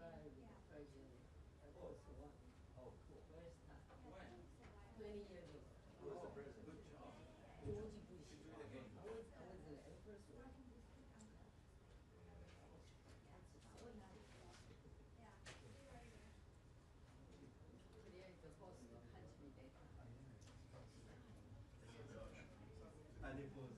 describe the Persian Air Force One. Oh, cool. First time, When? 20 years ago. Who was the president? Good job. George Bush. Do it again. I was the Air Force One. Create the host country data. And it was.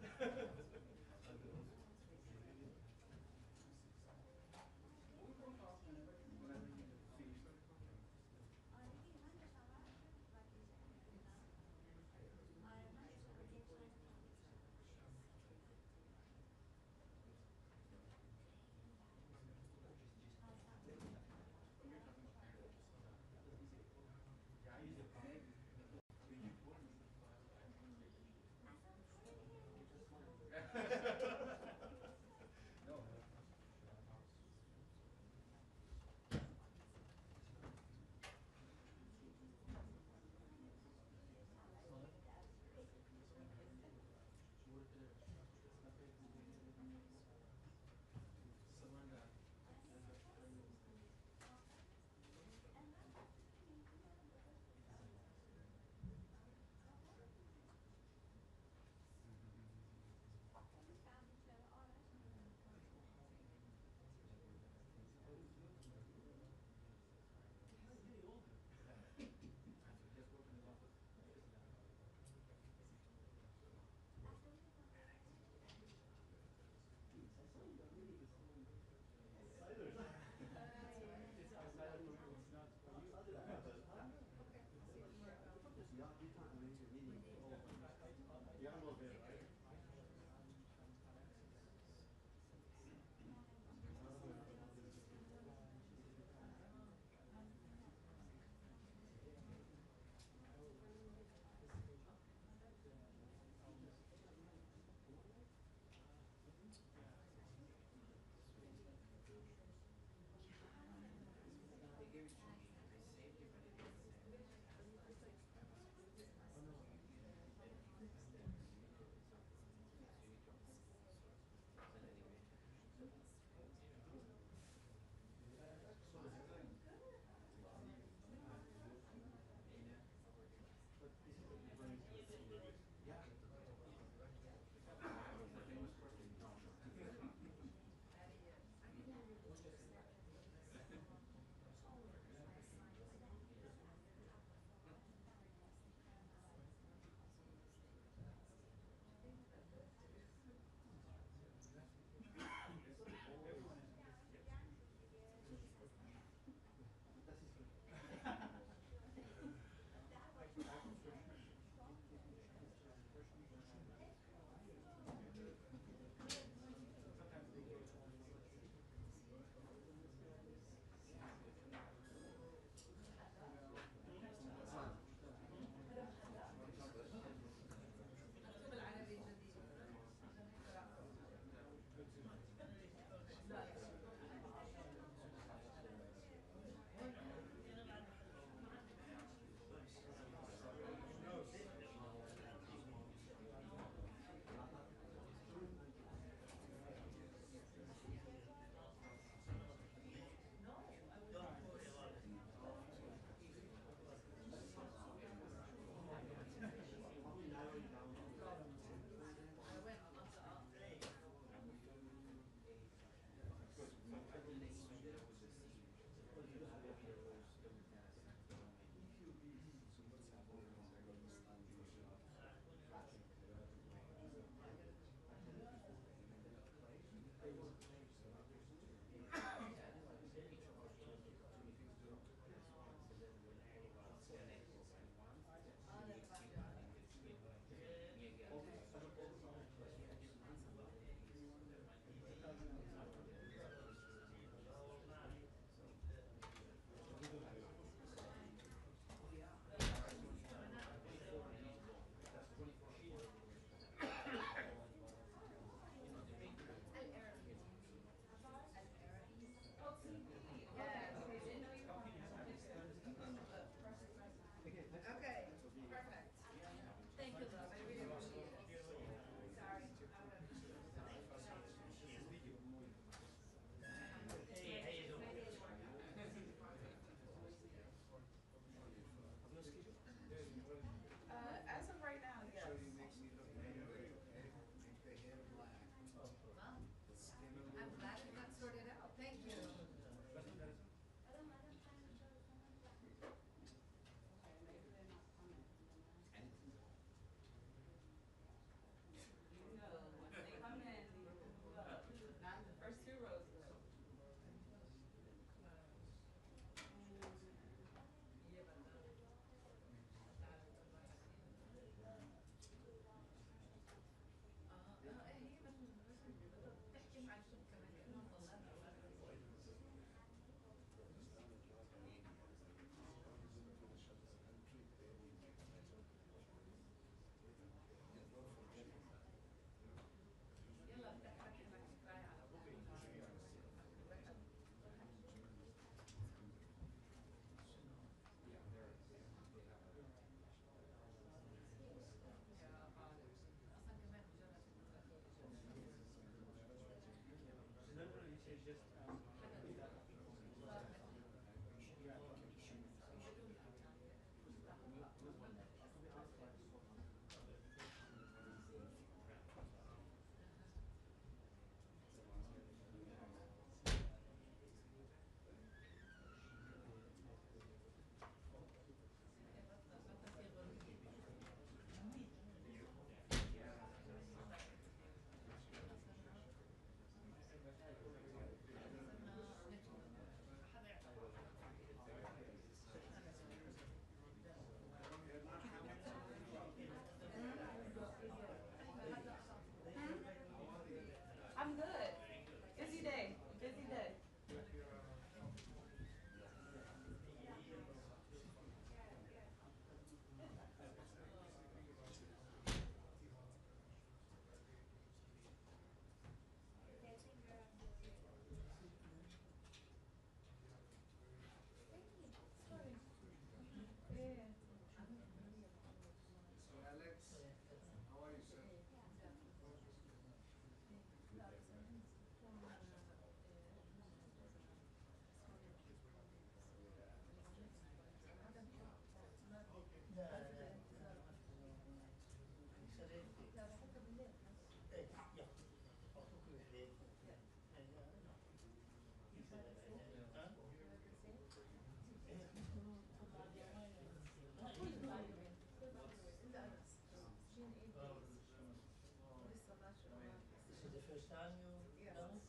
Is het de first time you done it?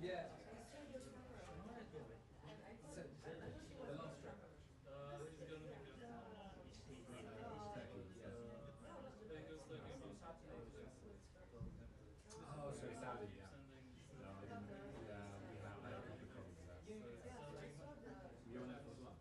Yeah. So, the last trip. Oh, sorry, Saudi, yeah. No, I didn't. Yeah, I had a couple of colleagues there. You were there for lunch?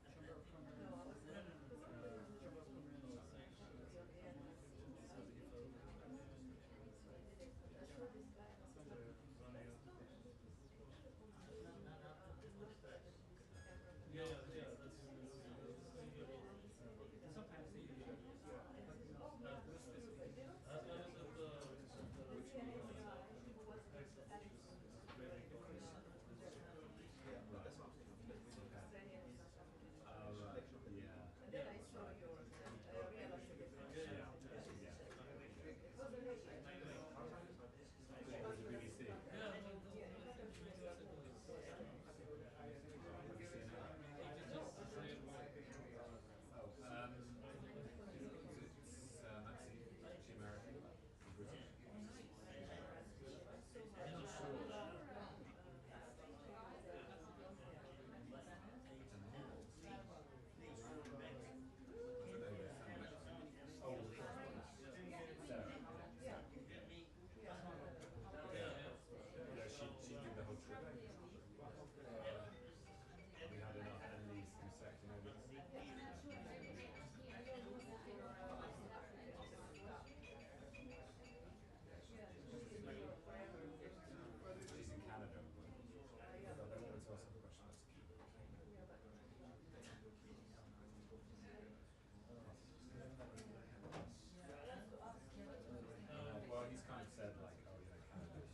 Well, he's kind of said like, oh yeah, Canada's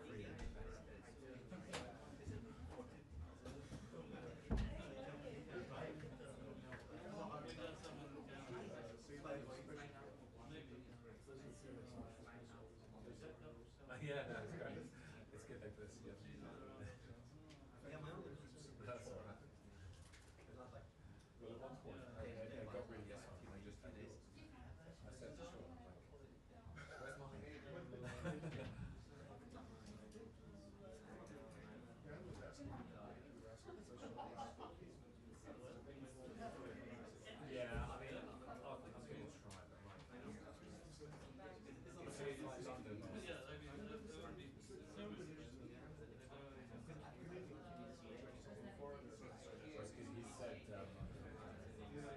free and yeah, no, it's great. It's good like this. Yeah. That's all right. Well, at one point, I got really this one, and I just had yours. I said to Sean, like, where's mine? Yeah, I mean, I'll give it a try, but like, it's like London. Because he said,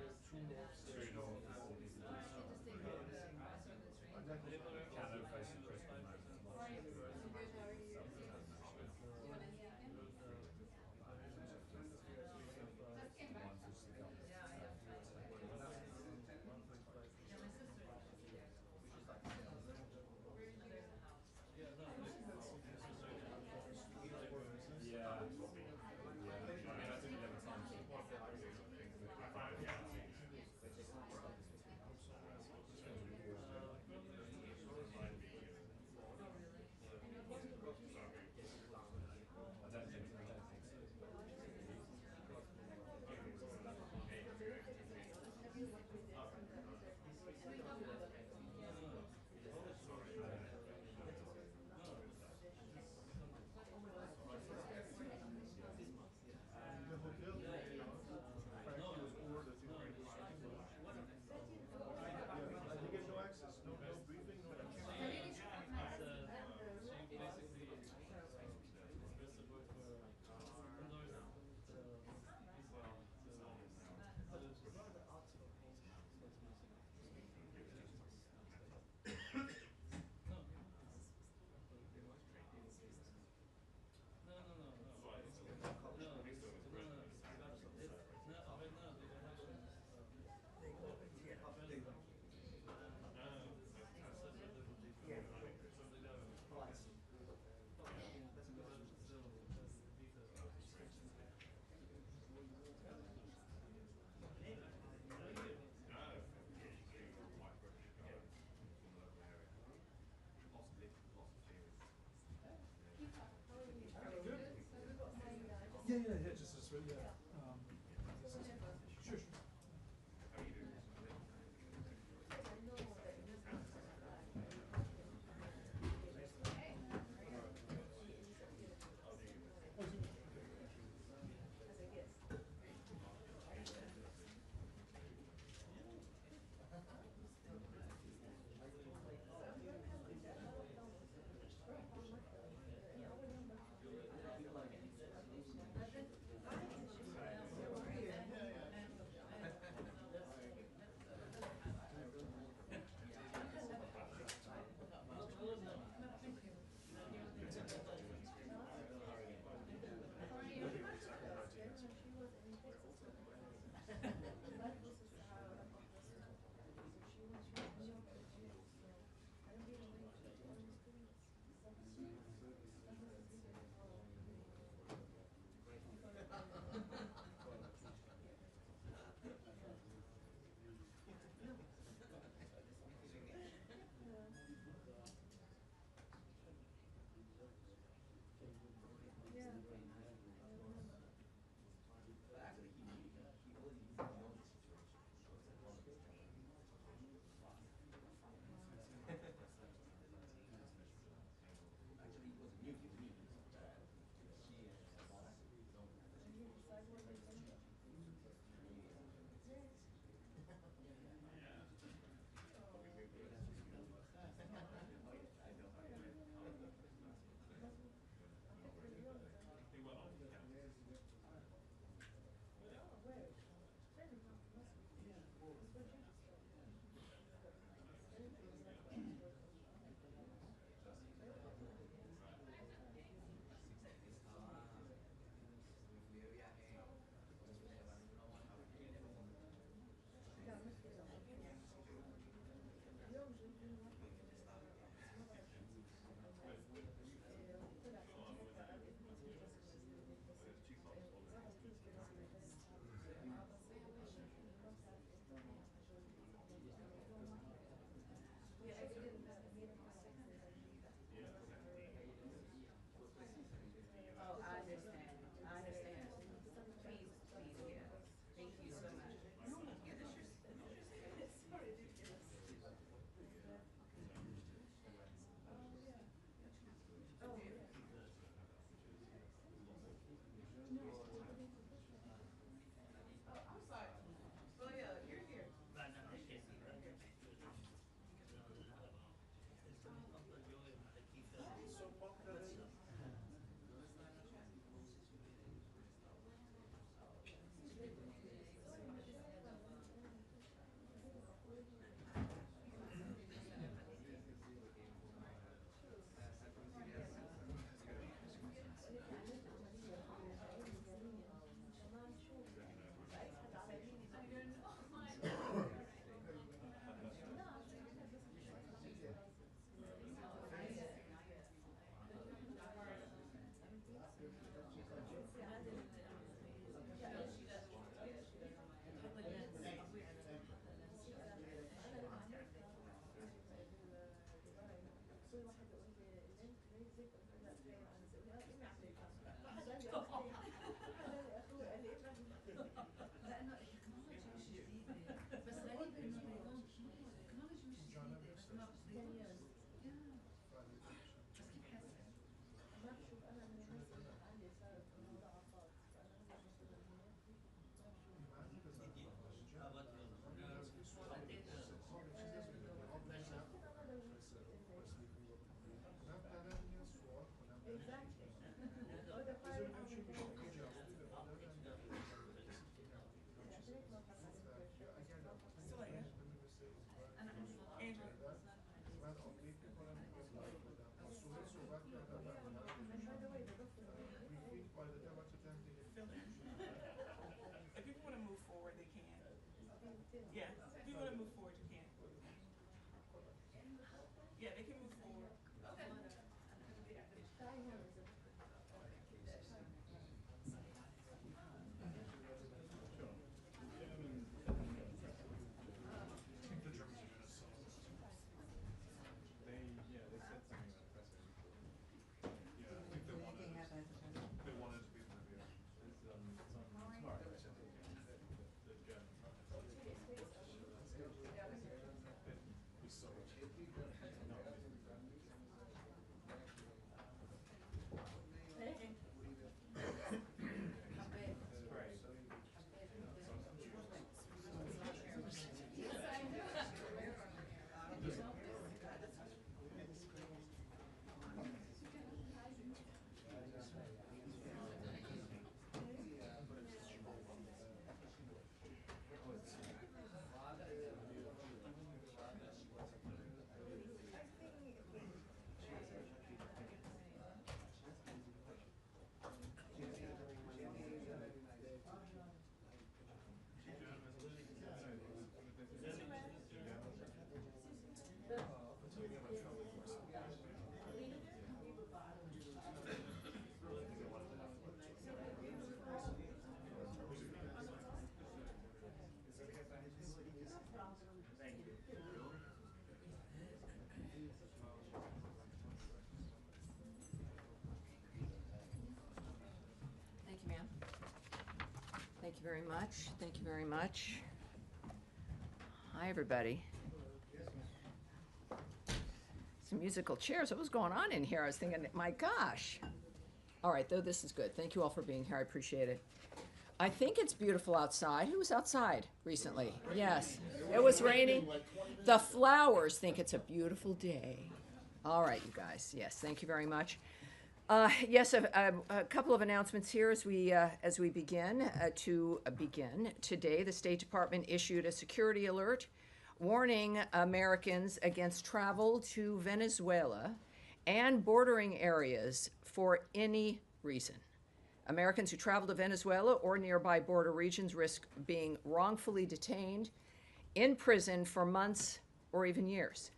Yeah, just this, yeah. Sure. Oh, I understand. I understand. Please, please, yeah. Thank you so much. Oh, I'm sorry. Well, yeah, you're here. لأنه التكنولوجيا مش جديدة بس غريب إنه التكنولوجيا مش جديدة بس ما بيطلعوش. بس كيف حاسة؟ ما بشوف انا من الناس اللي عندي صارت مضاعفات فانا If people want to move forward, they can. Yeah, if people want to move forward, you can. Yeah, they can move forward. They said something in the press release. Yeah, I think they wanted it to be in the video. Thank you very much. Thank you very much. Hi, everybody. Some musical chairs. What was going on in here? I was thinking, my gosh. All right, though, this is good. Thank you all for being here. I appreciate it. I think it's beautiful outside. Who was outside recently? Yes. It was raining. The flowers think it's a beautiful day. All right, you guys. Yes, thank you very much. Yes, a couple of announcements here as we begin. Today, the State Department issued a security alert warning Americans against travel to Venezuela and bordering areas for any reason. Americans who travel to Venezuela or nearby border regions risk being wrongfully detained in prison for months or even years.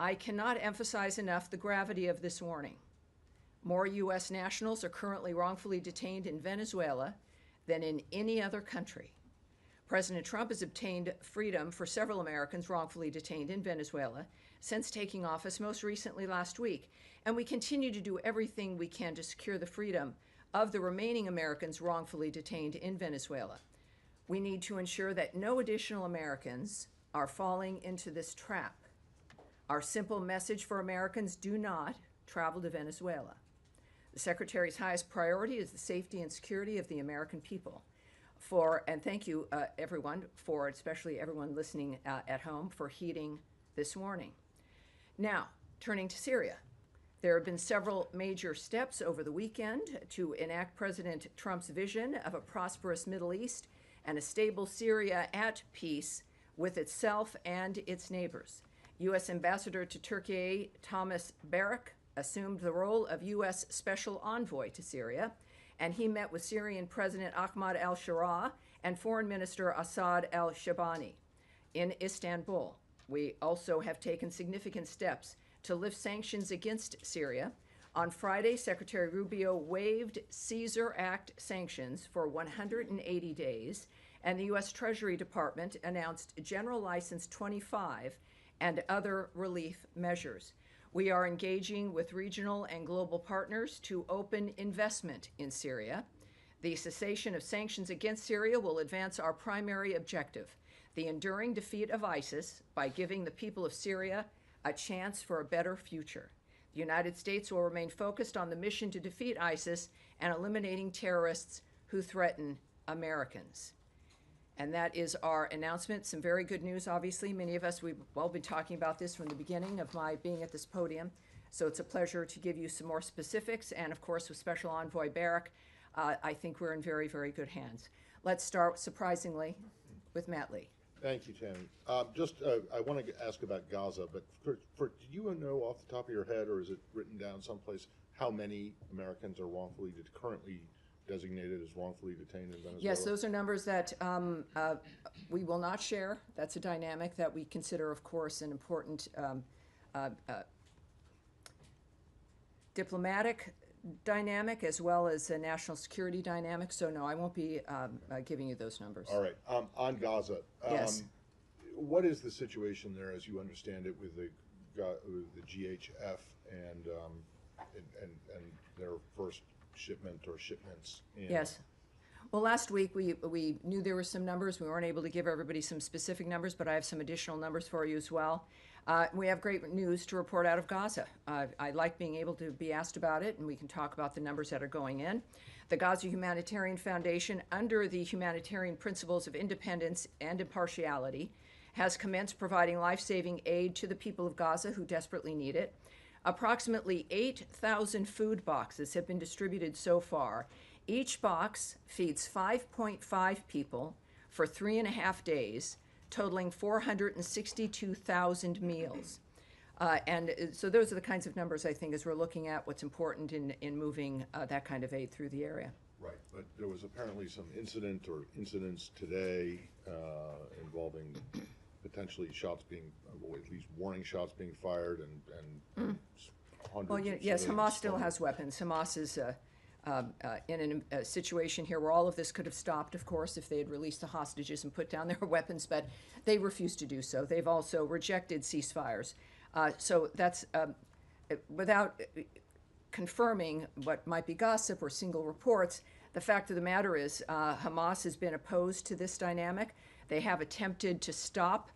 I cannot emphasize enough the gravity of this warning. More U.S. nationals are currently wrongfully detained in Venezuela than in any other country. President Trump has obtained freedom for several Americans wrongfully detained in Venezuela since taking office, most recently last week, and we continue to do everything we can to secure the freedom of the remaining Americans wrongfully detained in Venezuela. We need to ensure that no additional Americans are falling into this trap. Our simple message for Americans: do not travel to Venezuela. The Secretary's highest priority is the safety and security of the American people. And thank you, everyone, especially everyone listening at home, for heeding this warning. Now, turning to Syria. There have been several major steps over the weekend to enact President Trump's vision of a prosperous Middle East and a stable Syria at peace with itself and its neighbors. U.S. Ambassador to Turkey Thomas Barak assumed the role of U.S. Special Envoy to Syria, and he met with Syrian President Ahmad al-Sharaa and Foreign Minister Assad al-Shabani in Istanbul. We also have taken significant steps to lift sanctions against Syria. On Friday, Secretary Rubio waived Caesar Act sanctions for 180 days, and the U.S. Treasury Department announced General License 25 and other relief measures. We are engaging with regional and global partners to open investment in Syria. The cessation of sanctions against Syria will advance our primary objective, the enduring defeat of ISIS, by giving the people of Syria a chance for a better future. The United States will remain focused on the mission to defeat ISIS and eliminating terrorists who threaten Americans. And that is our announcement. Some very good news, obviously. Many of us, we've been talking about this from the beginning of my being at this podium. So it's a pleasure to give you some more specifics. And of course, with Special Envoy Barak, I think we're in very, very good hands. Let's start, surprisingly, with Matt Lee. Thank you, Tammy. I want to ask about Gaza, but do you know off the top of your head, or is it written down someplace, how many Americans are currently designated as wrongfully detained in Venezuela? Yes, those are numbers that we will not share. That's a dynamic that we consider, of course, an important diplomatic dynamic as well as a national security dynamic. So no, I won't be giving you those numbers. All right. On Gaza, yes. What is the situation there, as you understand it, with the GHF and their first shipment or shipments? Yes. Well, last week we knew there were some numbers. We weren't able to give everybody some specific numbers, but I have some additional numbers for you as well. We have great news to report out of Gaza. I like being able to be asked about it, and we can talk about the numbers that are going in. The Gaza Humanitarian Foundation, under the humanitarian principles of independence and impartiality, has commenced providing life-saving aid to the people of Gaza who desperately need it. Approximately 8,000 food boxes have been distributed so far. Each box feeds 5.5 people for 3.5 days, totaling 462,000 meals. And so those are the kinds of numbers, I think, as we're looking at what's important in moving that kind of aid through the area. Right, but there was apparently some incidents today involving potentially shots being, well, at least warning shots being fired and hundreds Well, yes, Hamas still has weapons. Hamas is in a situation here where all of this could have stopped, of course, if they had released the hostages and put down their weapons, but they refused to do so. They've also rejected ceasefires. So that's without confirming what might be gossip or single reports, The fact of the matter is, Hamas has been opposed to this dynamic. They have attempted to stop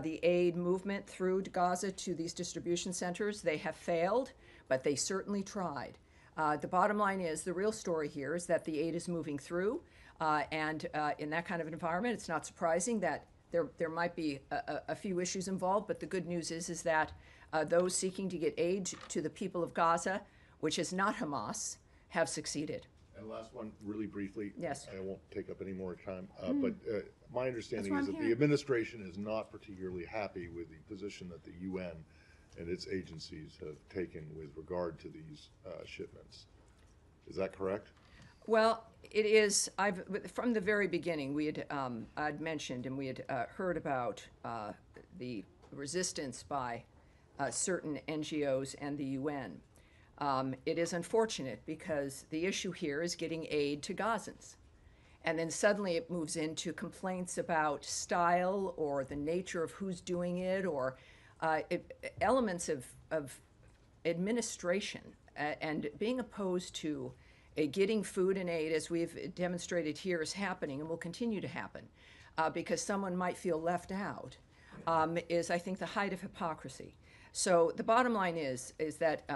the aid movement through Gaza to these distribution centers. They have failed, but they certainly tried. The bottom line is, the real story here is that the aid is moving through, and in that kind of environment, it's not surprising that there might be a few issues involved, but the good news is that those seeking to get aid to the people of Gaza, which is not Hamas, have succeeded. And last one, really briefly. Yes. I won't take up any more time, but my understanding That's is what I'm that the hearing. administration is not particularly happy with the position that the UN and its agencies have taken with regard to these shipments. Is that correct? Well, it is. From the very beginning, I'd mentioned and we had heard about the resistance by certain NGOs and the UN. It is unfortunate because the issue here is getting aid to Gazans. And then suddenly it moves into complaints about style or the nature of who's doing it, or elements of administration and being opposed to getting food and aid, as we've demonstrated here, is happening and will continue to happen because someone might feel left out, is, I think, the height of hypocrisy. So the bottom line is that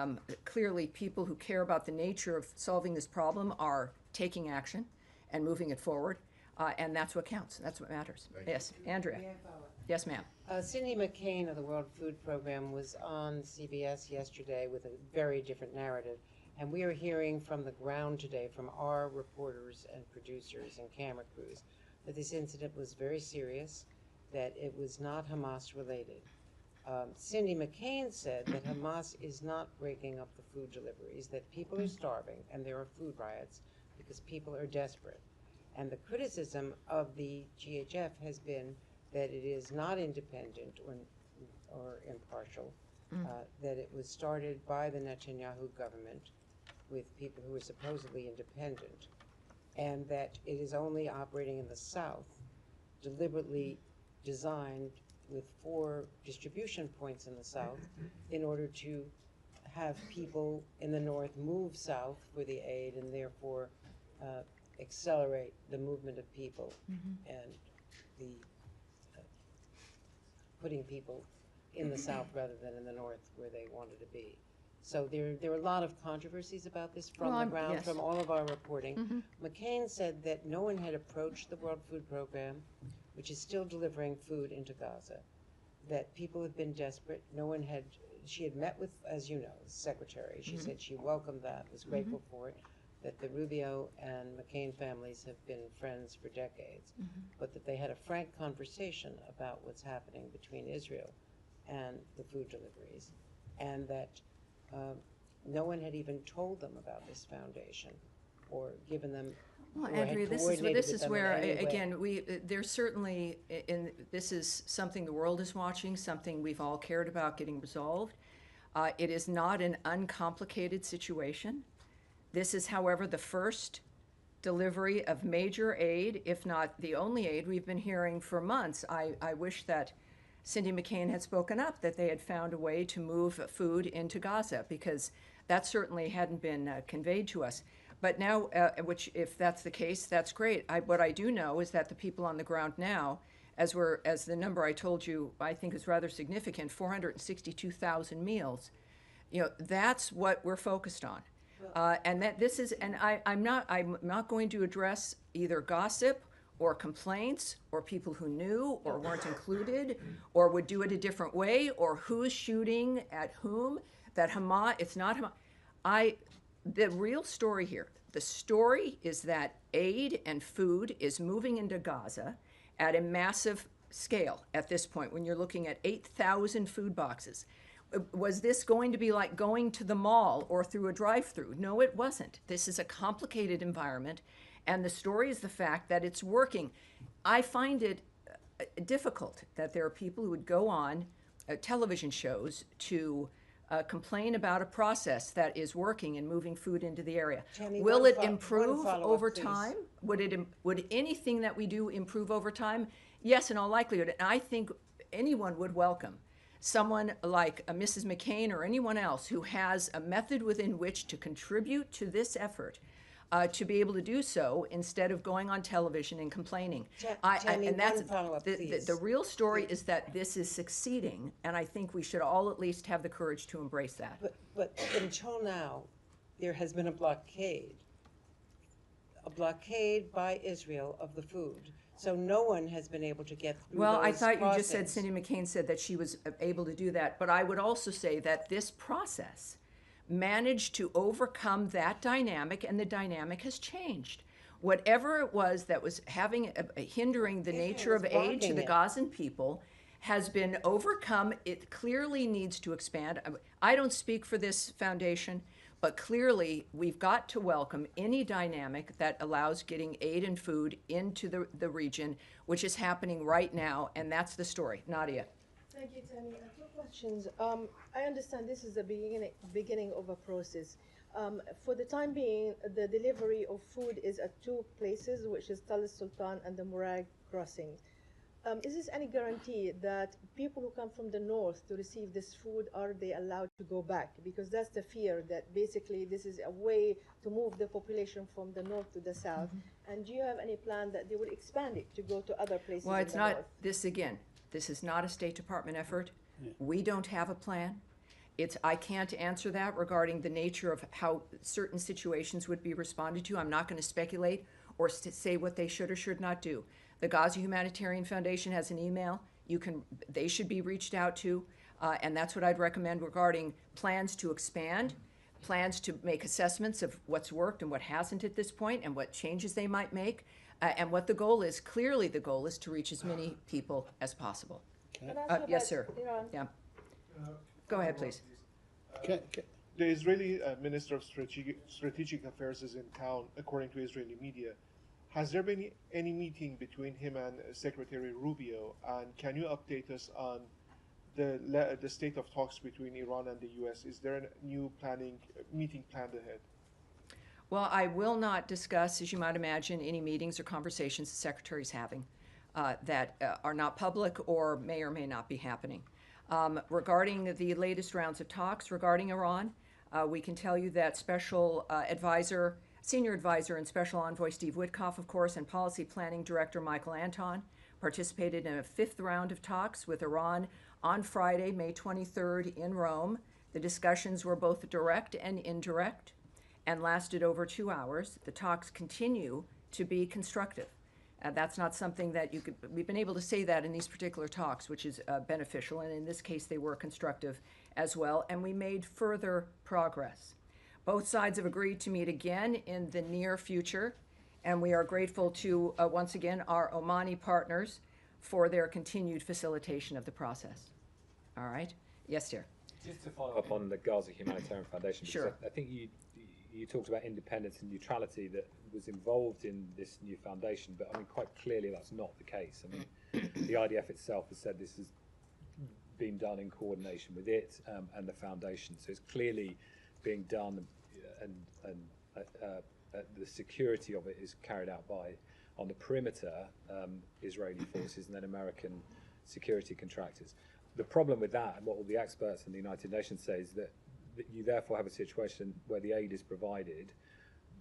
clearly people who care about the nature of solving this problem are taking action and moving it forward, and that's what counts. That's what matters. Yes, Andrea. Yes, ma'am. Cindy McCain of the World Food Program was on CBS yesterday with a very different narrative, and we are hearing from the ground today from our reporters and producers and camera crews that this incident was very serious, that it was not Hamas related. Cindy McCain said that Hamas is not breaking up the food deliveries, that people are starving and there are food riots because people are desperate. And the criticism of the GHF has been that it is not independent or impartial, that it was started by the Netanyahu government with people who are supposedly independent, and that it is only operating in the south, deliberately designed with 4 distribution points in the south in order to have people in the north move south for the aid and therefore accelerate the movement of people and the putting people in the south rather than in the north where they wanted to be. So there are a lot of controversies about this from the ground, yes. from all of our reporting. McCain said that no one had approached the World Food Program, which is still delivering food into Gaza, that people have been desperate. No one had, she had met with, as you know, the secretary. She said she welcomed that, was grateful for it, that the Rubio and McCain families have been friends for decades, but that they had a frank conversation about what's happening between Israel and the food deliveries, and that no one had even told them about this foundation or given them. Well, or had Andrea, this coordinated is with them where, in any way. again, there's certainly, this is something the world is watching, something we've all cared about getting resolved. It is not an uncomplicated situation. This is, however, the first delivery of major aid, if not the only aid we've been hearing for months. I wish that Cindy McCain had spoken up, that they had found a way to move food into Gaza, because that certainly hadn't been conveyed to us. But now, which, if that's the case, that's great. What I do know is that the people on the ground now, as the number I told you, I think is rather significant, 462,000 meals. You know, that's what we're focused on. And that this is, and I'm not going to address either gossip or complaints or people who knew or weren't included or would do it a different way or who's shooting at whom. That Hamas, it's not Hamas. The real story here, the story is that aid and food is moving into Gaza at a massive scale at this point when you're looking at 8,000 food boxes. Was this going to be like going to the mall or through a drive-through? No, it wasn't. This is a complicated environment, and the story is the fact that it's working. I find it difficult that there are people who would go on television shows to complain about a process that is working and moving food into the area. Tammy, Will one it improve follow-up, over please. time? Would anything that we do improve over time? Yes, in all likelihood. And I think anyone would welcome someone like Mrs. McCain or anyone else who has a method within which to contribute to this effort to be able to do so instead of going on television and complaining. Tammy, And that's one follow-up, please. the real story is that this is succeeding, and I think we should all at least have the courage to embrace that. But until now, there has been a blockade by Israel of the food. So no one has been able to get through Well, I those thought you just said crossings. Cindy McCain said that she was able to do that, but I would also say that this process managed to overcome that dynamic, and the dynamic has changed. Whatever it was that was hindering the nature of was aid to blocking the it. Gazan people has been overcome. It clearly needs to expand. I don't speak for this foundation, but clearly we've got to welcome any dynamic that allows getting aid and food into the region, which is happening right now, and that's the story. Nadia. Thank you, Tammy. Two questions. I understand this is the beginning of a process. For the time being, the delivery of food is at two places, which is Tal Sultan and the Murag crossing. Is this any guarantee that people who come from the north to receive this food, are they allowed to go back? Because that's the fear, that basically this is a way to move the population from the north to the south. And do you have any plan that they would expand it to go to other places Well, in it's the not, north? this is not a State Department effort. We don't have a plan. I can't answer that regarding the nature of how certain situations would be responded to. I'm not going to speculate or say what they should or should not do. The Gaza Humanitarian Foundation has an email. They should be reached out to, and that's what I'd recommend regarding plans to expand, plans to make assessments of what's worked and what hasn't at this point, and what changes they might make, and what the goal is. Clearly, the goal is to reach as many people as possible. Can I ask you Yes, about sir. Iran? Yeah. Go ahead, please. The Israeli Minister of Strategic Affairs is in town, according to Israeli media. Has there been any meeting between him and Secretary Rubio? And can you update us on the state of talks between Iran and the U.S.? Is there a new meeting planned ahead? Well, I will not discuss, as you might imagine, any meetings or conversations the Secretary's having that are not public or may not be happening. Regarding the latest rounds of talks regarding Iran, we can tell you that Senior Advisor and Special Envoy Steve Witkoff, of course, and Policy Planning Director Michael Anton participated in a fifth round of talks with Iran on Friday, May 23rd in Rome. The discussions were both direct and indirect and lasted over 2 hours. The talks continue to be constructive. That's not something that we've been able to say that in these particular talks, which is beneficial, and in this case they were constructive as well, and we made further progress. Both sides have agreed to meet again in the near future, and we are grateful to, once again, our Omani partners for their continued facilitation of the process. All right? Yes, dear. Just to follow up on the Gaza Humanitarian Foundation, because Sure. I think you talked about independence and neutrality that was involved in this new foundation, but I mean, quite clearly that's not the case. I mean, the IDF itself has said this has been done in coordination with it and the foundation, so it's clearly being done, and the security of it is carried out by, on the perimeter, Israeli forces and then American security contractors. The problem with that, and what all the experts in the United Nations say, is that you therefore have a situation where the aid is provided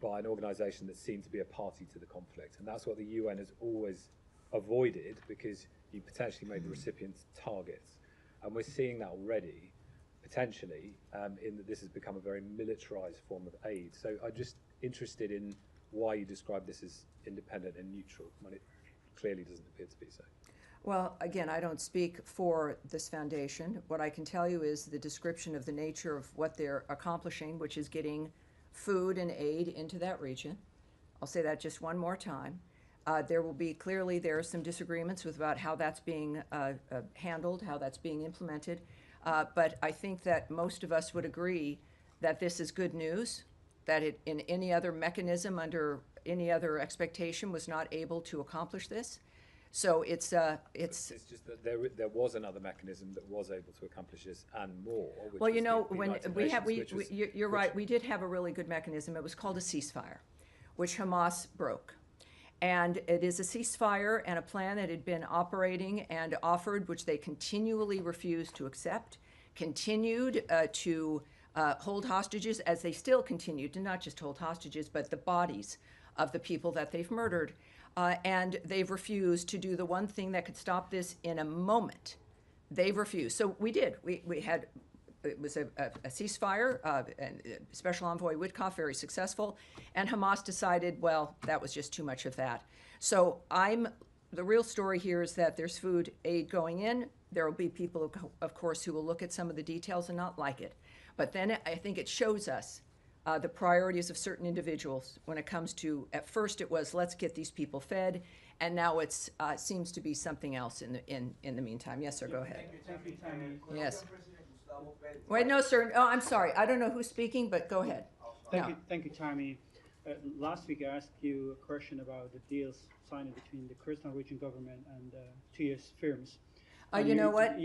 by an organisation that seems to be a party to the conflict, and that's what the UN has always avoided, because you potentially made the recipients targets, and we're seeing that already, potentially, in that this has become a very militarised form of aid. So I'm just interested in why you describe this as independent and neutral when it clearly doesn't appear to be so. Well, again, I don't speak for this foundation. What I can tell you is the description of the nature of what they're accomplishing, which is getting food and aid into that region. I'll say that just one more time. There are some disagreements about how that's being handled, how that's being implemented. But I think that most of us would agree that this is good news, that it, in any other mechanism, under any other expectation, was not able to accomplish this. So it's just that there was another mechanism that was able to accomplish this and more. Well, you know, the when United we have, Nations, you're right, we did have a really good mechanism. It was called a ceasefire, which Hamas broke. And it is a ceasefire and a plan that had been operating and offered, which they continually refused to accept, continued to hold hostages, as they still continue to not just hold hostages, but the bodies of the people that they've murdered. And they've refused to do the one thing that could stop this in a moment. They've refused. So we did. We had, it was a ceasefire, and Special Envoy Witkoff, very successful. And Hamas decided, well, that was just too much of that. So the real story here is that there's food aid going in. There will be people, of course, who will look at some of the details and not like it. But then I think it shows us the priorities of certain individuals when it comes to, at first it was, let's get these people fed, and now it's seems to be something else in the meantime. Yes, sir, go ahead. Yes. Wait, no, sir. Oh, I'm sorry. I don't know who's speaking, but go ahead. Thank you, Tammy. Last week I asked you a question about the deals signed between the Kurdistan region government and two U.S. firms. You know what?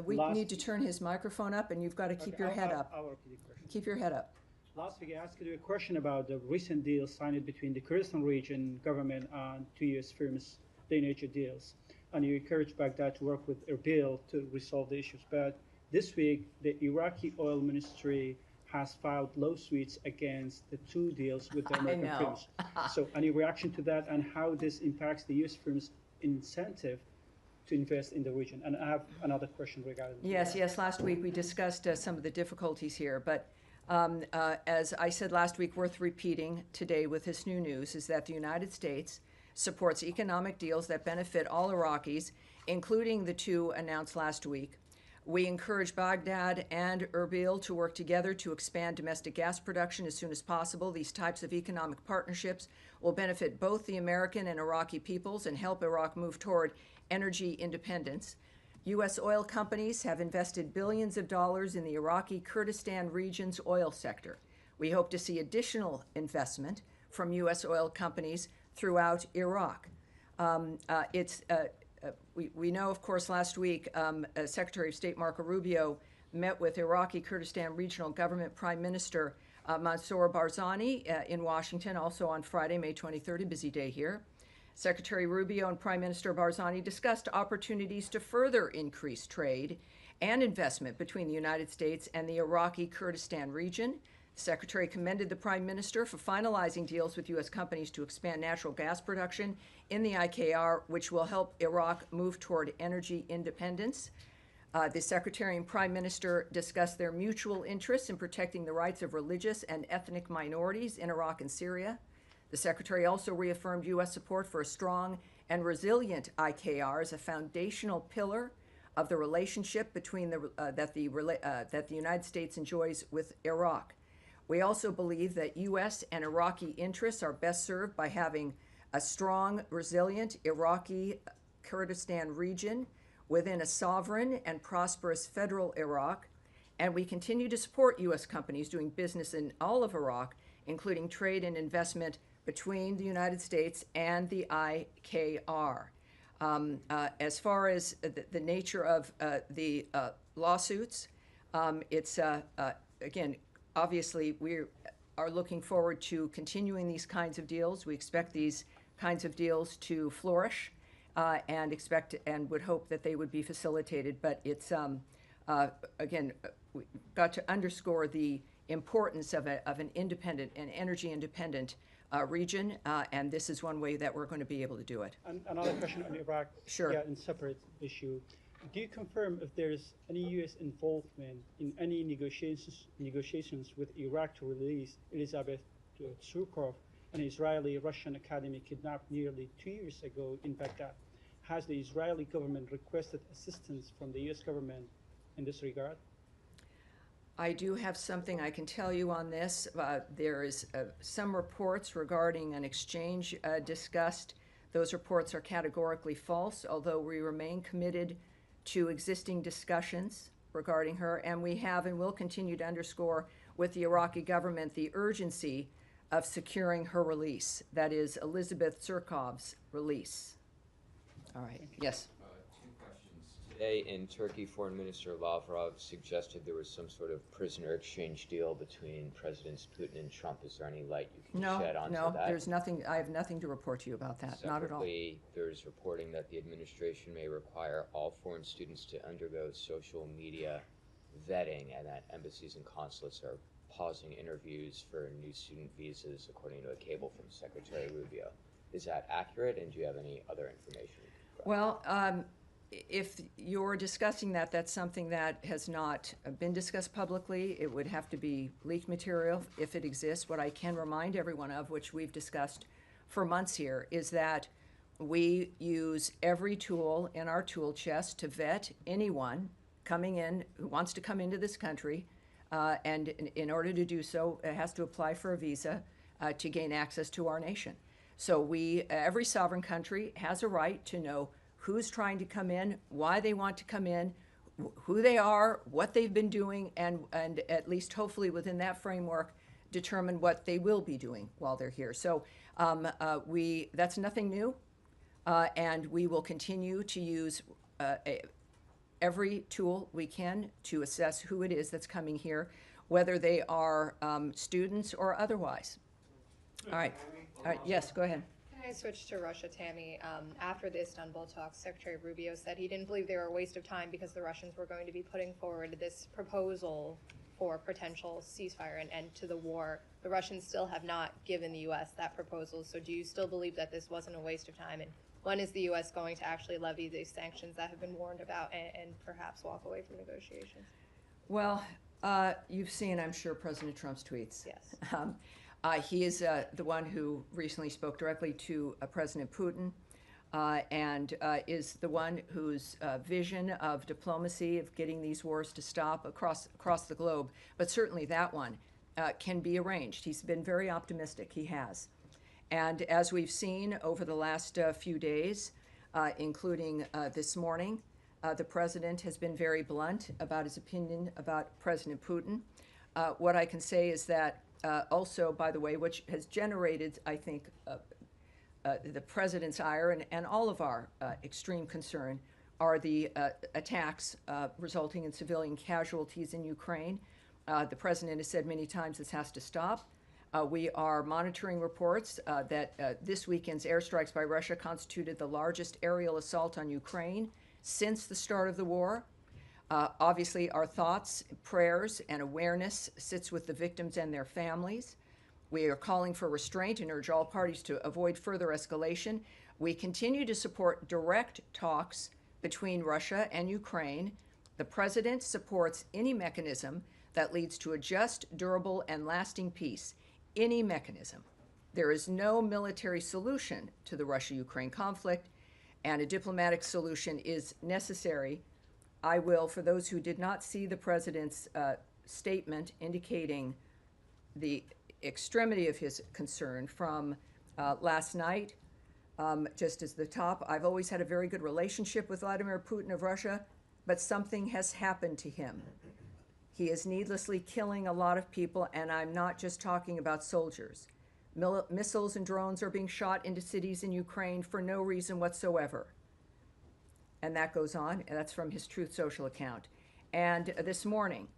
We need to turn his microphone up, and you've got to keep your head up. I'll repeat the question. Keep your head up. Last week I asked you a question about the recent deals signed between the Kurdistan region government and two U.S. firms, the nature deals. And you encouraged Baghdad to work with Erbil to resolve the issues. But this week, the Iraqi oil ministry has filed lawsuits against the two deals with the American firms. So any reaction to that, and how this impacts the U.S. firms' incentive to invest in the region? And I have another question regarding Yes, last week we discussed some of the difficulties here, but as I said last week, worth repeating today with this new news, is that the United States supports economic deals that benefit all Iraqis, including the two announced last week. We encourage Baghdad and Erbil to work together to expand domestic gas production as soon as possible. These types of economic partnerships will benefit both the American and Iraqi peoples and help Iraq move toward energy independence. U.S. oil companies have invested billions of dollars in the Iraqi Kurdistan region's oil sector. We hope to see additional investment from U.S. oil companies throughout Iraq. We know, of course, last week, Secretary of State Marco Rubio met with Iraqi Kurdistan Regional Government Prime Minister Mansour Barzani in Washington, also on Friday, May 23rd, a busy day here. Secretary Rubio and Prime Minister Barzani discussed opportunities to further increase trade and investment between the United States and the Iraqi Kurdistan region. The Secretary commended the Prime Minister for finalizing deals with U.S. companies to expand natural gas production in the IKR, which will help Iraq move toward energy independence. The Secretary and Prime Minister discussed their mutual interests in protecting the rights of religious and ethnic minorities in Iraq and Syria. The Secretary also reaffirmed U.S. support for a strong and resilient IKR as a foundational pillar of the relationship between that the United States enjoys with Iraq. We also believe that U.S. and Iraqi interests are best served by having a strong, resilient Iraqi Kurdistan region within a sovereign and prosperous federal Iraq, and we continue to support U.S. companies doing business in all of Iraq, including trade and investment between the United States and the IKR. As far as the nature of the lawsuits, it's, again, obviously we are looking forward to continuing these kinds of deals. We expect these kinds of deals to flourish and expect and would hope that they would be facilitated. But it's, again, we've got to underscore the importance of an independent and energy independent region, and this is one way that we're going to be able to do it. And another question on Iraq. Sure. Yeah, in separate issue. Do you confirm if there's any U.S. involvement in any negotiations with Iraq to release Elizabeth Tsurkov, an Israeli-Russian academic kidnapped nearly 2 years ago in Baghdad? Has the Israeli government requested assistance from the U.S. government in this regard? I do have something I can tell you on this. There is some reports regarding an exchange discussed. Those reports are categorically false, although we remain committed to existing discussions regarding her, and we have and will continue to underscore with the Iraqi government the urgency of securing her release, that is, Elizabeth Tsurkov's release. All right, yes. Two questions. Today in Turkey, Foreign Minister Lavrov suggested there was some sort of prisoner exchange deal between Presidents Putin and Trump. Is there any light you can shed onto that? No, there's nothing. I have nothing to report to you about that. Not at all. Separately, there's reporting that the administration may require all foreign students to undergo social media vetting and that embassies and consulates are pausing interviews for new student visas, according to a cable from Secretary Rubio. Is that accurate, and do you have any other information? Well, if you're discussing that, that's something that has not been discussed publicly. It would have to be leaked material if it exists. What I can remind everyone of, which we've discussed for months here, is that we use every tool in our tool chest to vet anyone coming in who wants to come into this country, and in order to do so, it has to apply for a visa to gain access to our nation. So every sovereign country has a right to know who's trying to come in, why they want to come in, who they are, what they've been doing, and at least hopefully within that framework, determine what they will be doing while they're here. So that's nothing new, and we will continue to use every tool we can to assess who it is that's coming here, whether they are students or otherwise. All right. Yes, go ahead. Can I switch to Russia, Tammy? After the Istanbul talks, Secretary Rubio said he didn't believe they were a waste of time because the Russians were going to be putting forward this proposal for potential ceasefire and end to the war. The Russians still have not given the U.S. that proposal, so do you still believe that this wasn't a waste of time? And when is the U.S. going to actually levy these sanctions that have been warned about and perhaps walk away from negotiations? Well, you've seen, I'm sure, President Trump's tweets. Yes. He is the one who recently spoke directly to President Putin and is the one whose vision of diplomacy, of getting these wars to stop across the globe, but certainly that one can be arranged. He's been very optimistic, he has. And as we've seen over the last few days, including this morning, the president has been very blunt about his opinion about President Putin. What I can say is that also, by the way, which has generated, I think, the president's ire and all of our extreme concern, are the attacks resulting in civilian casualties in Ukraine. The president has said many times this has to stop. We are monitoring reports that this weekend's airstrikes by Russia constituted the largest aerial assault on Ukraine since the start of the war. Obviously, our thoughts, prayers, and awareness sits with the victims and their families. We are calling for restraint and urge all parties to avoid further escalation. We continue to support direct talks between Russia and Ukraine. The president supports any mechanism that leads to a just, durable, and lasting peace. Any mechanism. There is no military solution to the Russia-Ukraine conflict, and a diplomatic solution is necessary. I will, for those who did not see the president's statement indicating the extremity of his concern from last night, just as the top, I've always had a very good relationship with Vladimir Putin of Russia, but something has happened to him. He is needlessly killing a lot of people, and I'm not just talking about soldiers. Missiles and drones are being shot into cities in Ukraine for no reason whatsoever. And that goes on, and that's from his Truth Social account. And this morning,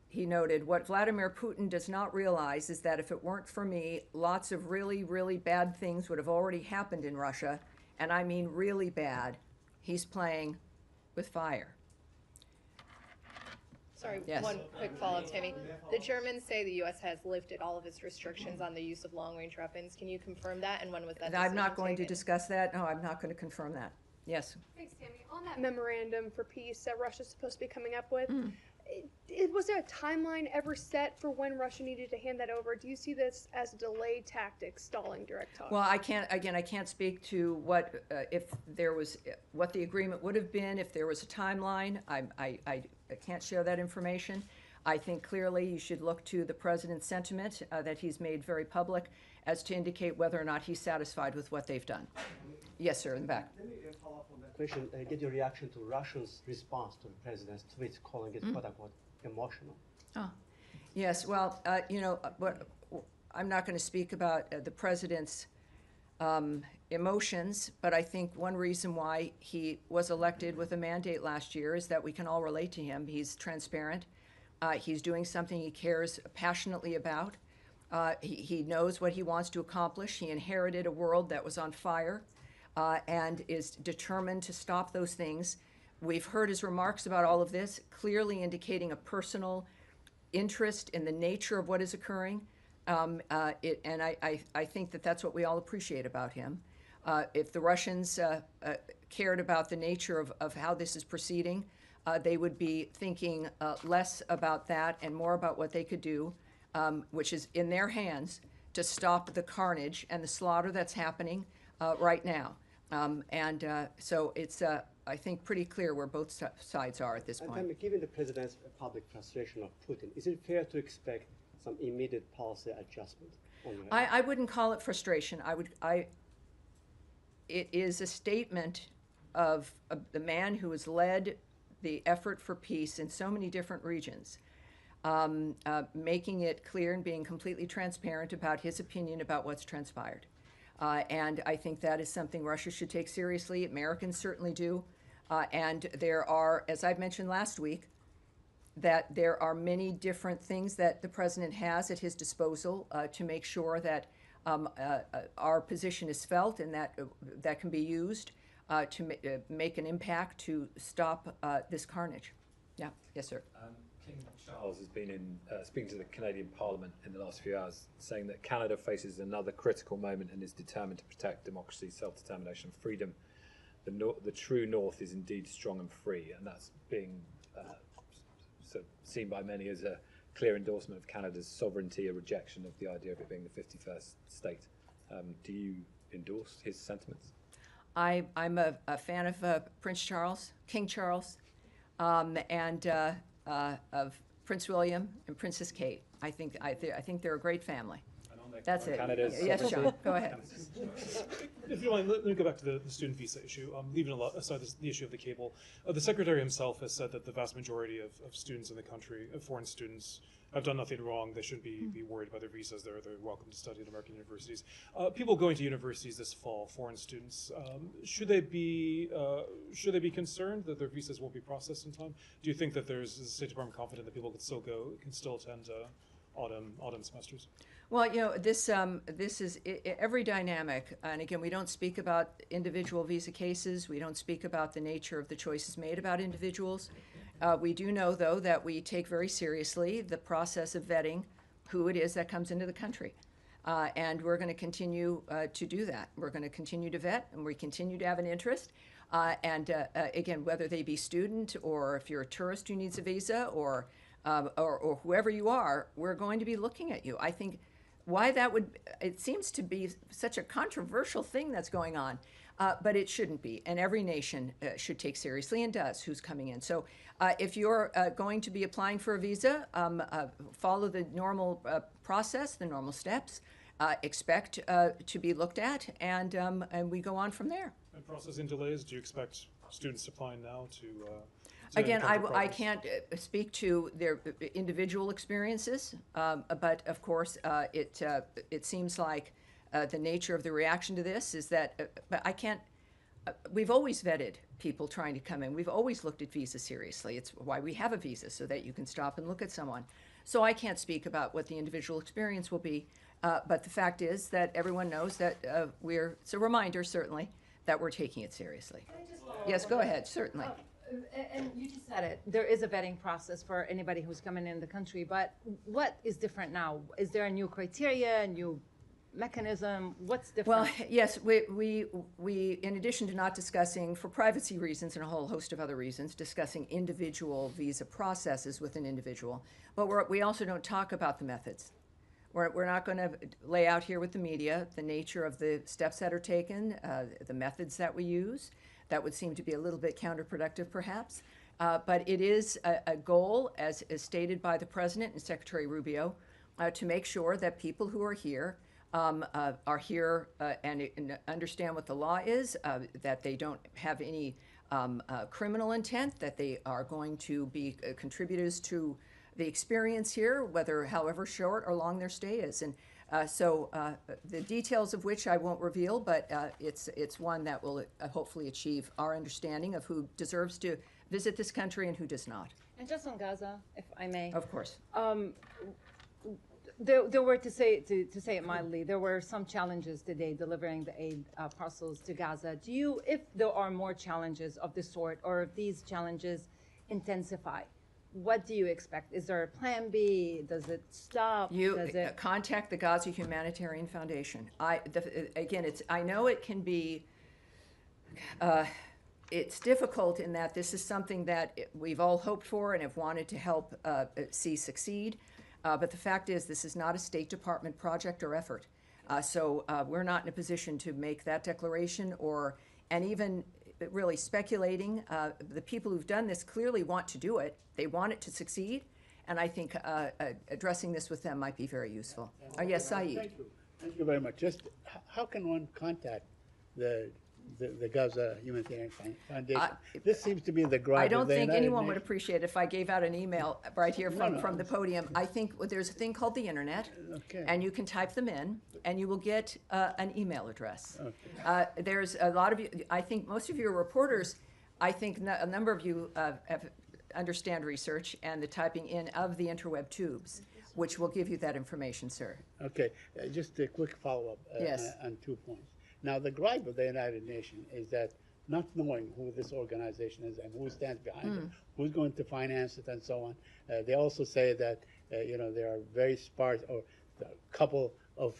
he noted, what Vladimir Putin does not realize is that if it weren't for me, lots of really, really bad things would have already happened in Russia, and I mean really bad. He's playing with fire. Sorry, Yes. one quick follow-up, Tammy. The Germans say the U.S. has lifted all of its restrictions on the use of long-range weapons. Can you confirm that, and when was that I'm not going to taken? discuss that. No, I'm not going to confirm that. Yes. Thanks, Tammy. On that memorandum for peace that Russia's supposed to be coming up with, was there a timeline ever set for when Russia needed to hand that over? Do you see this as a delay tactic, stalling direct talks? Well, I can't speak to what if there was what the agreement would have been if there was a timeline. I can't share that information. I think clearly you should look to the president's sentiment that he's made very public as to indicate whether or not he's satisfied with what they've done. Yes, sir, in the back. Let me follow up on that question. Get your reaction to Russia's response to the president's tweet, calling it "quote unquote" emotional. Oh, yes. Well, I'm not going to speak about the president's emotions, but I think one reason why he was elected with a mandate last year is that we can all relate to him. He's transparent. He's doing something he cares passionately about. He knows what he wants to accomplish. He inherited a world that was on fire and is determined to stop those things We've heard his remarks about all of this, clearly indicating a personal interest in the nature of what is occurring. And I think that that's what we all appreciate about him. If the Russians cared about the nature of how this is proceeding, they would be thinking less about that and more about what they could do, which is in their hands, to stop the carnage and the slaughter that's happening right now. So it's, I think, pretty clear where both sides are at this point. And given the president's public frustration of Putin, is it fair to expect some immediate policy adjustment? I wouldn't call it frustration. It is a statement of the man who has led the effort for peace in so many different regions, making it clear and being completely transparent about his opinion about what's transpired. And I think that is something Russia should take seriously. Americans certainly do. And there are, as I've mentioned last week, that there are many different things that the president has at his disposal to make sure that our position is felt and that can be used to make an impact to stop this carnage. Yeah, yes, sir. King Charles has been speaking to the Canadian Parliament in the last few hours, saying that Canada faces another critical moment and is determined to protect democracy, self-determination, freedom. The true North is indeed strong and free, and that's being seen by many as a clear endorsement of Canada's sovereignty, a rejection of the idea of it being the 51st state. Do you endorse his sentiments? I'm a fan of Prince Charles, King Charles, and of Prince William and Princess Kate. I think they're a great family. That's it. Yes, Sean, go ahead. If you don't mind, let me go back to the student visa issue. Leaving aside the issue of the cable, the Secretary himself has said that the vast majority of students in the country, foreign students, have done nothing wrong. They shouldn't be worried about their visas. They're welcome to study at American universities. People going to universities this fall, foreign students, should they be concerned that their visas won't be processed in time? Do you think that is the State Department confident that people can still attend autumn semesters? Well, this is every dynamic, and again, we don't speak about individual visa cases. We don't speak about the nature of the choices made about individuals. We do know, though, that we take very seriously the process of vetting who it is that comes into the country, and we're going to continue to do that. We're going to continue to vet, and we continue to have an interest. And again, whether they be student or if you're a tourist who needs a visa or whoever you are, we're going to be looking at you. I think why it seems to be such a controversial thing that's going on, but it shouldn't be. And every nation should take seriously and does who's coming in. So if you're going to be applying for a visa, follow the normal process, the normal steps, expect to be looked at, and we go on from there. And processing delays, do you expect students applying now to Again, I can't speak to their individual experiences, but of course, it seems like the nature of the reaction to this is that, but I can't, we've always vetted people trying to come in. We've always looked at visas seriously. It's why we have a visa, so that you can stop and look at someone. So I can't speak about what the individual experience will be, but the fact is that everyone knows that it's a reminder, certainly, that we're taking it seriously. Yes, go ahead, certainly. And you just said it, there is a vetting process for anybody who's coming in the country, but what is different now? Is there a new criteria, a new mechanism? What's different? Well, yes, we in addition to not discussing, for privacy reasons and a whole host of other reasons, discussing individual visa processes with an individual, but we also don't talk about the methods. We're not going to lay out here with the media the nature of the steps that are taken, the methods that we use. That would seem to be a little bit counterproductive, perhaps. But it is a goal, as stated by the President and Secretary Rubio, to make sure that people who are here and understand what the law is, that they don't have any criminal intent, that they are going to be contributors to the experience here, however short or long their stay is. And so the details of which I won't reveal, but it's one that will hopefully achieve our understanding of who deserves to visit this country and who does not. And just on Gaza, if I may. Of course. There were, to say it mildly, there were some challenges today delivering the aid parcels to Gaza. Do you, if there are more challenges of this sort, or if these challenges intensify, what do you expect? Is there a plan B? Does it stop? You Does it... contact the Gaza Humanitarian Foundation. I know it can be, it's difficult in that this is something that we've all hoped for and have wanted to help see succeed. But the fact is, this is not a State Department project or effort. So we're not in a position to make that declaration and even really speculating. The people who've done this clearly want to do it. They want it to succeed. And I think addressing this with them might be very useful. Yes, Saeed. Thank you. Thank you very much. Just how can one contact the Gaza Humanitarian Foundation? This seems to be the gripe. I don't think United anyone would Nations. appreciate it if I gave out an email right here from the podium. I think there's a thing called the internet, and you can type them in, and you will get an email address. There's a lot of you, I think most of you are reporters. I think a number of you understand research and the typing in of the interweb tubes, which will give you that information, sir. Okay, just a quick follow-up Yes. on 2 points. Now, the gripe of the United Nations is that not knowing who this organization is and who stands behind it, who's going to finance it, and so on. They also say that there are very sparse or a couple of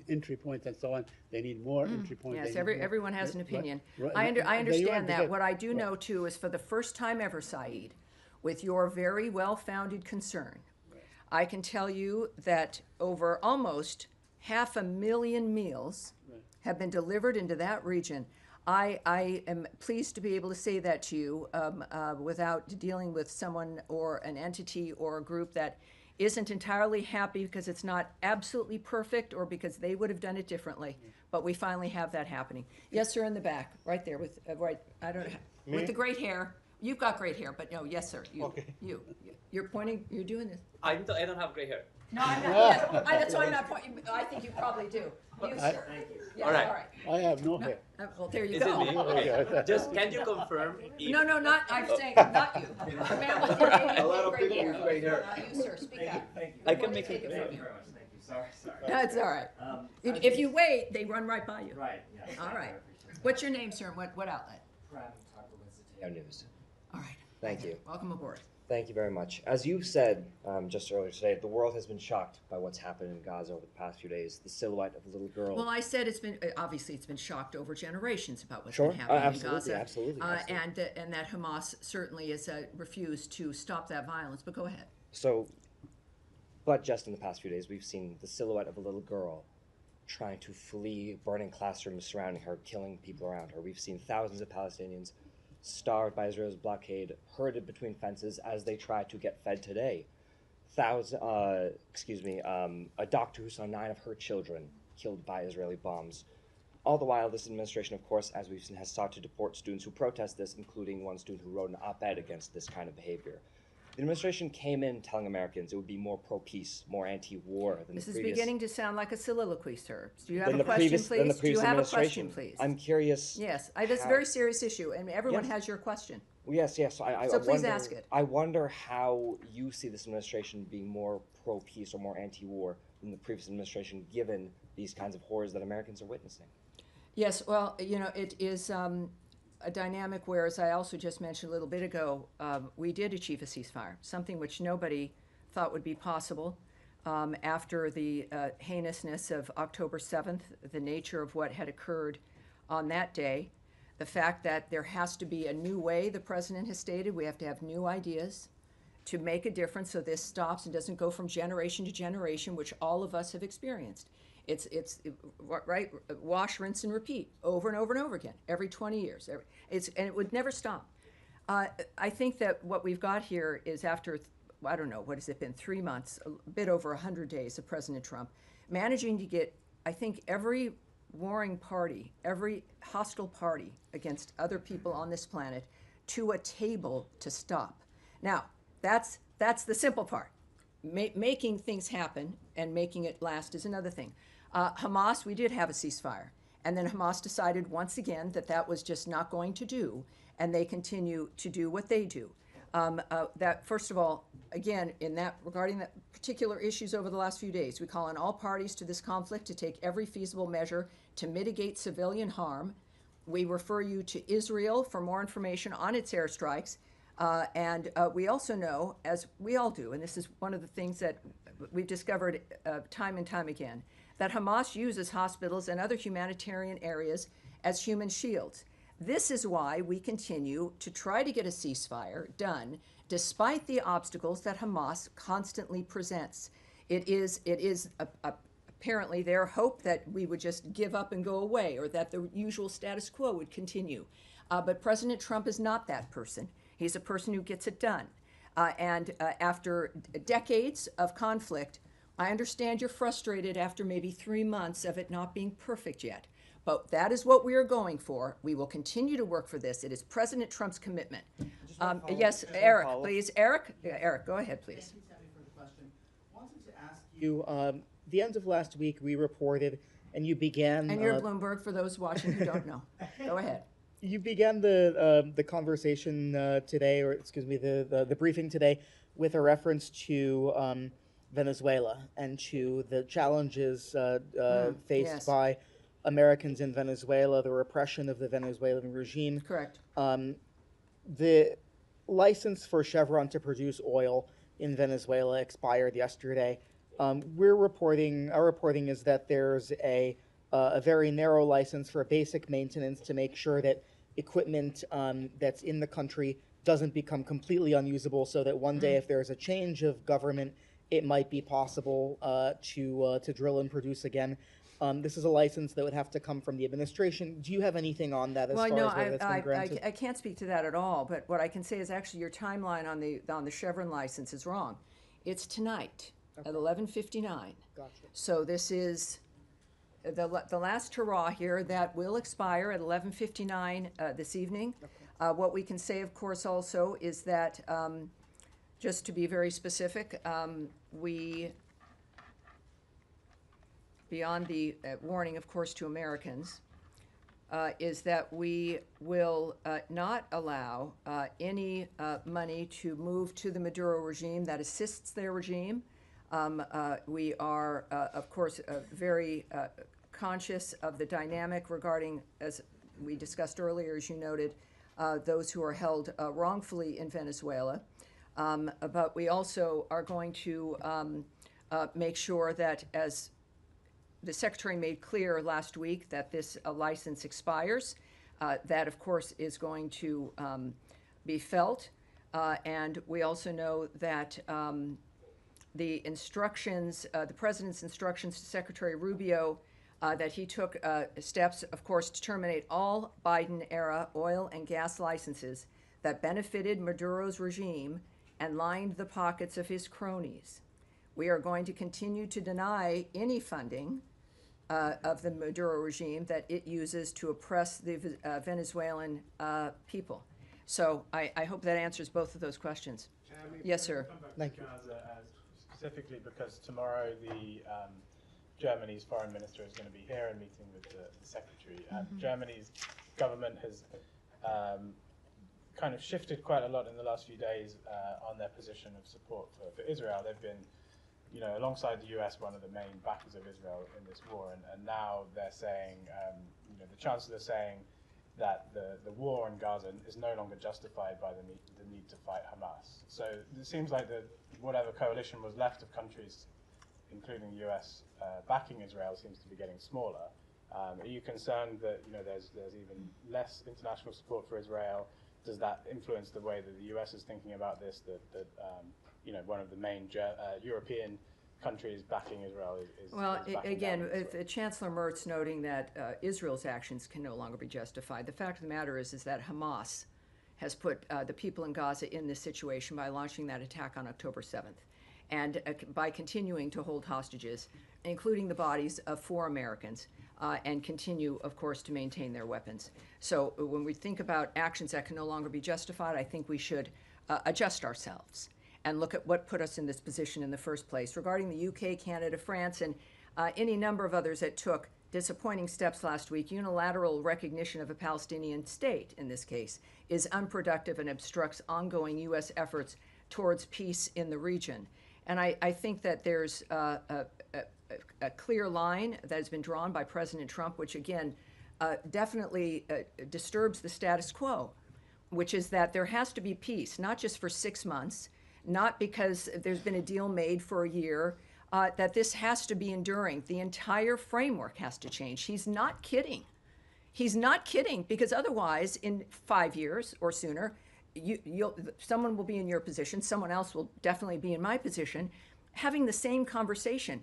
entry points and so on. They need more entry points. Yes, everyone has an opinion. Right. I understand that. Get, What I do know, too, is for the first time ever, Saeed, with your very well-founded concern, I can tell you that over almost 500,000 meals have been delivered into that region. I am pleased to be able to say that to you without dealing with someone or an entity or a group that isn't entirely happy because it's not absolutely perfect or because they would have done it differently. But we finally have that happening. Yes, sir, in the back, right there with I don't know, with the great hair. You've got great hair, but no, yes, sir. You're pointing. You're doing this. I don't have gray hair. No, I'm not. Yes, that's why I'm not pointing. I think you probably do. You, sir. Thank you. Yes, All right. I have no hair. Well, there you Is go. it me? Okay. Just can you confirm? No, not. I'm saying not you. The man with the A lot of people with gray hair. You, sir, speak up. I can make it. Thank you Very much. Thank you. Sorry. That's all right. If you wait, they run right by you. Right. Yeah. All right. What's your name, sir? What outlet? News. All right. Thank you. Welcome aboard. Thank you very much. As you said just earlier today, the world has been shocked by what's happened in Gaza over the past few days. The silhouette of a little girl. Well, I said it's been obviously it's been shocked over generations about what's Sure. been happening Absolutely, in Gaza. absolutely. And that Hamas certainly has refused to stop that violence. But go ahead. So, but just in the past few days, we've seen the silhouette of a little girl trying to flee burning classrooms surrounding her, killing people around her. We've seen thousands of Palestinians starved by Israel's blockade, herded between fences as they try to get fed today. A doctor who saw 9 of her children killed by Israeli bombs. All the while, this administration, of course, as we've seen, has sought to deport students who protest this, including one student who wrote an op-ed against this kind of behavior. The administration came in telling Americans it would be more pro-peace, more anti-war than This the is previous... beginning to sound like a soliloquy, sir. Do you have than a the question, previous- than the please? Do you previous have a question, administration. please? I'm curious. Yes, that's a how- very serious issue, and everyone Yes. has your question. Yes. So please ask it. I wonder how you see this administration being more pro-peace or more anti-war than the previous administration, given these kinds of horrors that Americans are witnessing. Yes, well, it is a dynamic where, as I also just mentioned a little bit ago, we did achieve a ceasefire, something which nobody thought would be possible after the heinousness of October 7th, the nature of what had occurred on that day, the fact that there has to be a new way, the president has stated, we have to have new ideas to make a difference so this stops and doesn't go from generation to generation, which all of us have experienced. It's right, wash, rinse, and repeat over and over and over again, every 20 years. And it would never stop. I think that what we've got here is after, I don't know, what has it been, 3 months, a bit over 100 days of President Trump, managing to get, I think, every warring party, every hostile party against other people on this planet to a table to stop. Now, that's the simple part. Making things happen and making it last is another thing. Hamas, we did have a ceasefire. And then Hamas decided once again that that was just not going to do, and they continue to do what they do. that first of all, again, regarding the particular issues over the last few days, we call on all parties to this conflict to take every feasible measure to mitigate civilian harm. We refer you to Israel for more information on its airstrikes. And we also know, as we all do, and this is one of the things that we've discovered time and time again, that Hamas uses hospitals and other humanitarian areas as human shields. This is why we continue to try to get a ceasefire done, despite the obstacles that Hamas constantly presents. It is apparently their hope that we would just give up and go away, or that the usual status quo would continue. But President Trump is not that person. He's a person who gets it done. After decades of conflict, I understand you're frustrated after maybe 3 months of it not being perfect yet. But that is what we are going for. We will continue to work for this. It is President Trump's commitment. Yes, Eric, please. Eric, go ahead, please. Thank you, Sally, for the question. Wanted to ask you, the end of last week we reported, and you began... And you're Bloomberg, for those watching who don't know. Go ahead. You began the conversation today, or excuse me, the briefing today, with a reference to Venezuela and to the challenges faced by Americans in Venezuela, the repression of the Venezuelan regime. Correct. The license for Chevron to produce oil in Venezuela expired yesterday. Our reporting is that there's a very narrow license for basic maintenance to make sure that equipment that's in the country doesn't become completely unusable, so that one day if there's a change of government, it might be possible to drill and produce again. This is a license that would have to come from the administration. Do you have anything on that as far as whether that's been granted? I can't speak to that at all, but what I can say is actually your timeline on the Chevron license is wrong. It's tonight at 11:59. Gotcha. So this is the last hurrah here. That will expire at 11:59 this evening. Okay. What we can say, of course, also is that, just to be very specific, beyond the warning, of course, to Americans, is that we will not allow any money to move to the Maduro regime that assists their regime. We are, of course, very conscious of the dynamic regarding, as we discussed earlier, as you noted, those who are held wrongfully in Venezuela. But we also are going to make sure that, as the Secretary made clear last week, that this license expires. That, of course, is going to be felt. And we also know that the instructions, the President's instructions to Secretary Rubio, that he took steps, of course, to terminate all Biden-era oil and gas licenses that benefited Maduro's regime and lined the pockets of his cronies. We are going to continue to deny any funding of the Maduro regime that it uses to oppress the Venezuelan people. So I hope that answers both of those questions. Yes, sir. Thank you. Specifically because tomorrow Germany's foreign minister is going to be here and meeting with the secretary. Germany's government has kind of shifted quite a lot in the last few days on their position of support for Israel. They've been, alongside the US, one of the main backers of Israel in this war, and now they're saying, the Chancellor saying that the war in Gaza is no longer justified by the need to fight Hamas. So it seems like whatever coalition was left of countries, including the US, backing Israel seems to be getting smaller. Are you concerned that there's even less international support for Israel? Does that influence the way that the US is thinking about this? That one of the main European countries backing Israel is well, backing again, down Chancellor Merz noting that Israel's actions can no longer be justified. The fact of the matter is that Hamas has put the people in Gaza in this situation by launching that attack on October 7th, and by continuing to hold hostages, including the bodies of 4 Americans, and continue, of course, to maintain their weapons. So when we think about actions that can no longer be justified, I think we should adjust ourselves and look at what put us in this position in the first place. Regarding the UK, Canada, France, and any number of others that took disappointing steps last week, unilateral recognition of a Palestinian state, in this case, is unproductive and obstructs ongoing U.S. efforts towards peace in the region. And I think that there's a clear line that has been drawn by President Trump, which again definitely disturbs the status quo, which is that there has to be peace, not just for 6 months, not because there's been a deal made for a year, that this has to be enduring. The entire framework has to change. He's not kidding. He's not kidding, because otherwise, in 5 years or sooner, someone will be in your position, someone else will definitely be in my position, having the same conversation.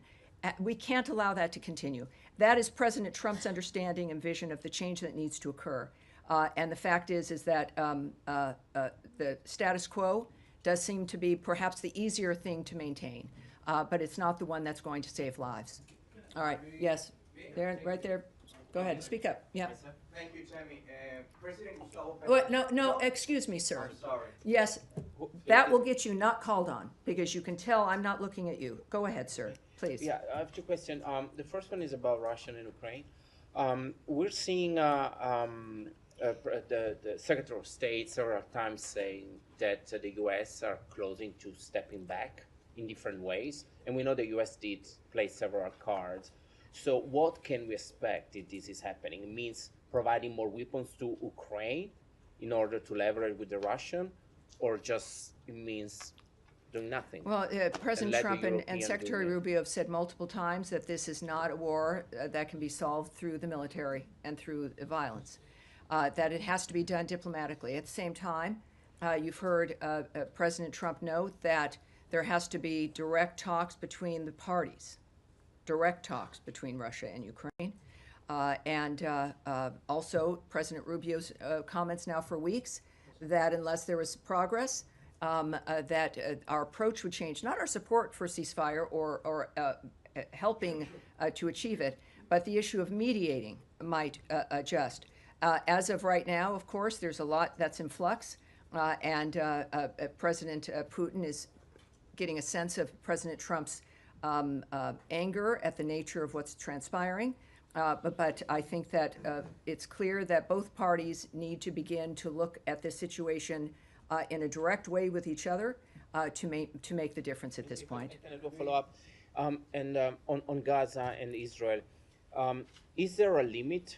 We can't allow that to continue. That is President Trump's understanding and vision of the change that needs to occur. And the fact is that the status quo does seem to be perhaps the easier thing to maintain, but it's not the one that's going to save lives. All right, yes, there, right there. Go ahead, speak up. Yeah. Thank you, Tammy. President Gustavo What? No, excuse me, sir. I'm sorry. Yes, that will get you not called on, because you can tell I'm not looking at you. Go ahead, sir, please. Yeah, I have two questions. The first one is about Russia and Ukraine. We're seeing the Secretary of State several times saying that the U.S. are closing to stepping back in different ways, and we know the U.S. did play several cards. So what can we expect if this is happening? It means providing more weapons to Ukraine in order to leverage with the Russian, or just it means doing nothing? Well, President Trump and Secretary Rubio have said multiple times that this is not a war that can be solved through the military and through violence, that it has to be done diplomatically. At the same time, you've heard President Trump note that there has to be direct talks between the parties, direct talks between Russia and Ukraine. Also, President Rubio's comments now for weeks that unless there was progress, that our approach would change, not our support for ceasefire or helping to achieve it, but the issue of mediating might adjust. As of right now, of course, there's a lot that's in flux, and President Putin is getting a sense of President Trump's anger at the nature of what's transpiring. But I think that it's clear that both parties need to begin to look at this situation in a direct way with each other to make the difference at this point. Can I go follow up? On Gaza and Israel, is there a limit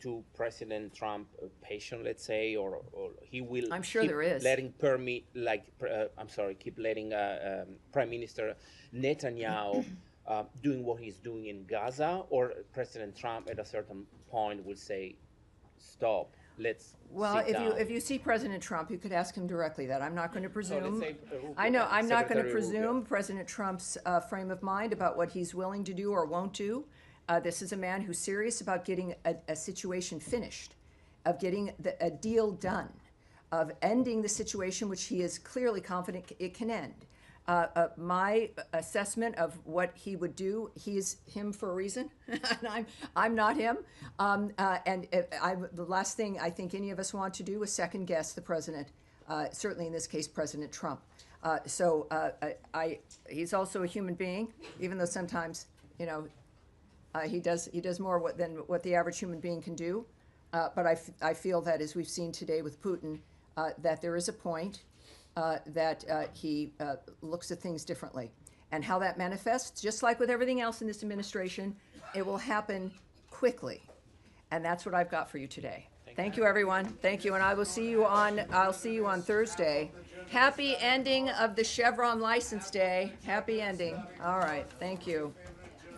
to President Trump patience, let's say, or he will? I'm sure there is. Keep letting Prime Minister Netanyahu doing what he's doing in Gaza, or President Trump at a certain point will say, stop. Well, if you see President Trump, you could ask him directly that. I'm not going to presume. I know I'm not going to presume President Trump's frame of mind about what he's willing to do or won't do. This is a man who's serious about getting a situation finished, of getting a deal done, of ending the situation which he is clearly confident it can end. My assessment of what he would do, he's him for a reason, and I'm not him. The last thing I think any of us want to do is second guess the president, certainly in this case, President Trump. He's also a human being, even though sometimes, he does more than what the average human being can do. But I feel that, as we've seen today with Putin, that there is a point that he looks at things differently. And how that manifests, just like with everything else in this administration, it will happen quickly. And that's what I've got for you today. Thank you, everyone. Thank you, and I'll see you on Thursday. Happy ending of the Chevron license day. Happy ending. All right. Thank you.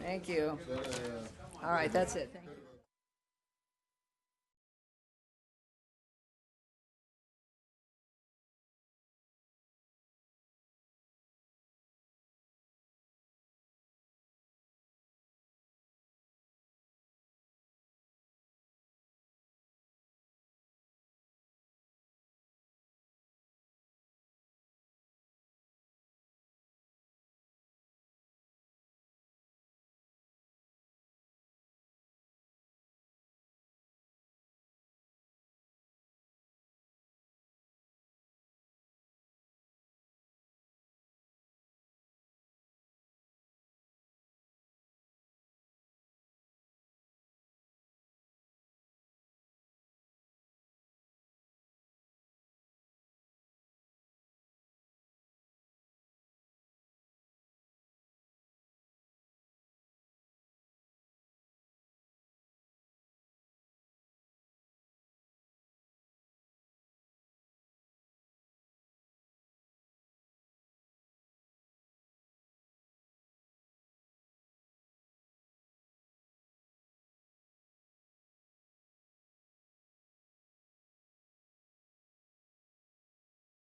Thank you. All right. That's it. Thank you.